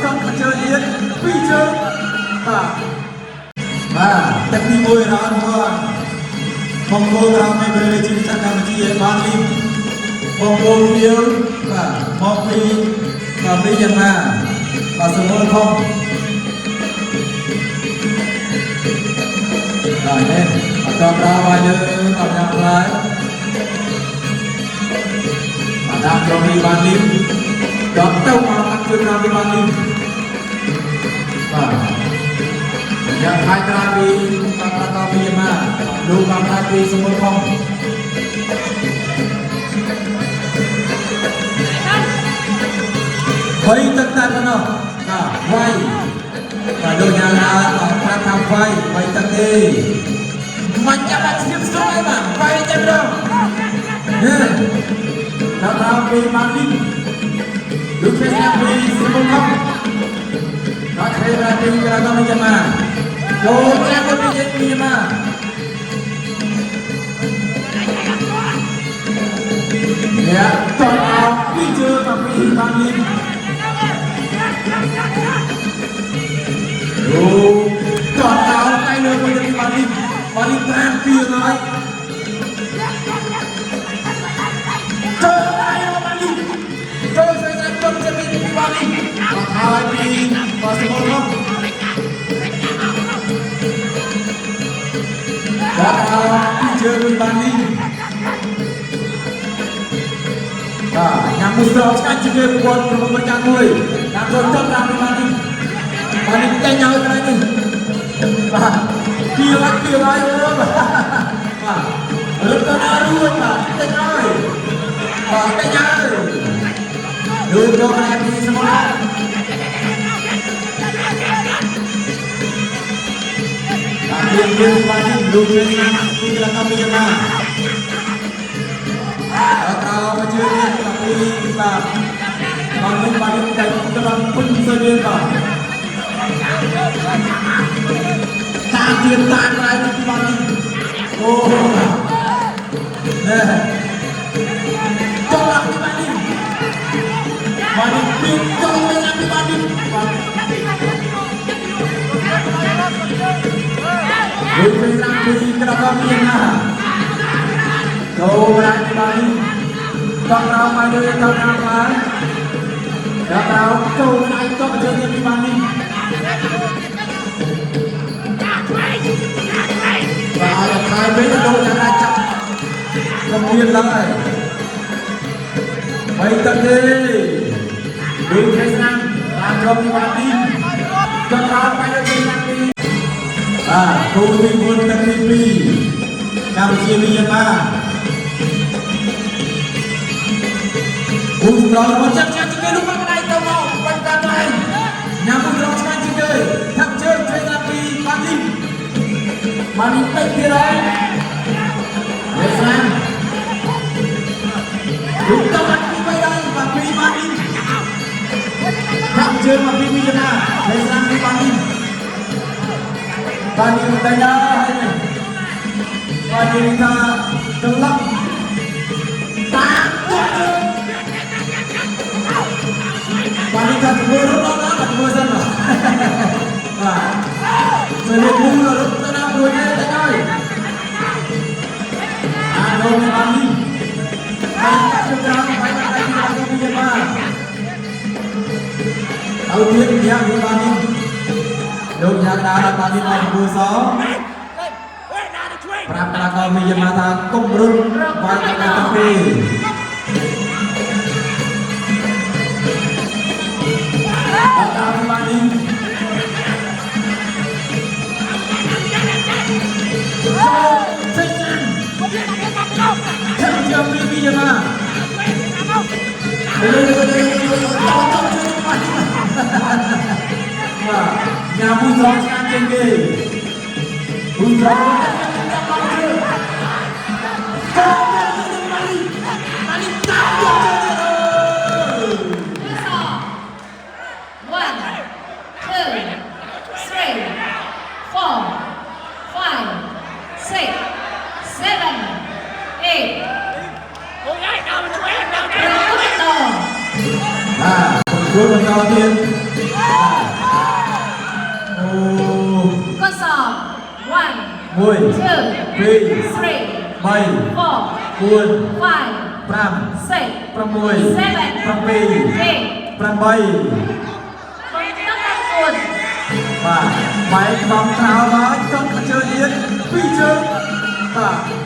trong chơi điên phi chơi tất nhiên môi ra thôi mong cô ra mấy người chỉ chắc là chỉ bán đi mong cô phiếu mong phi và phi dân và sự mơ không rồi lên cho ra vài đứa tập nhạc lại và đang cho đi bán lim chọn đâu mà ăn chơi ra đi bán lim và yang hai ra đi kata bây giờ mà đủ làm hai đi semua không quay tất cả con nào quay và đôi nhà là đang tham quay tất đi macam macam semua mà quay chân đâu kata bây mandi đủ cái nhà bây semua không nó thấy ra đi cái đó bây giờ mà đồ ra cái bây giờ mà chọn áo đi chơi và bị mang đi chọn áo tay nữa bây giờ bị mang đi tan kia nói chơi tay nó mang đi chơi xây ra con sẽ bị mang đi và thao đi và sự hôn không chọn áo đi chơi bị mang đi yang musrahkan juga buat pemerintah koi, yang contoh kami mandi tanya orang ini, kira lepas arus tanya, duduk lagi semua. Dia mandi duduk di kami jemaah. Kalau macam tapi kita paling dalam pun saja tak. Takdir tak lain di mana. Oh, tolak di mana? Mana pintu yang di mana? Bukan lagi kerana mina. Kau berani balik, kau ramai dengan kau ramai, dah tahu kau naik kau berjaya di balik. Kalau kau belum yang acak, kemudian lagi, baik tadi, dulu kesan, lanjut di balik, kau ramai dengan kau kau timbul tertipi, kau sini ya pak. Usrah macam juga lupa kena itu mau bukan lain. Nyambung terus kan juga. Tak chơi tapi mandi baik dia. Lesan. Kita mandi baik tapi mandi. Tak chơi mandi bila. Lesan di mandi. Mandi bertanya ini. Mandi kita gelap. Wanita terburuk lah, terbosan lah. Selit mula, tenang dunia tenang. Ada orang mandi, banyak keterangan, banyak lagi lagi berjemaah. Tahu dia di mandi, dok yang ada mandi lagi busuk. Pernah kau berjemaah kumrun, banyak tepi. Kami mandi. Jam lebih jemaah. Nyambung terus kancing ke. Eight. ครูมันต่อเทียนโอ้ ข้อสอบ one มวย two 3 three ใบ four คูณ five ปราม six ประมวย seven ประปี eight ประใบ ต้องการกุล បាទបែកកំខោមកចុះមកជើងទៀតពីរជើងបាទ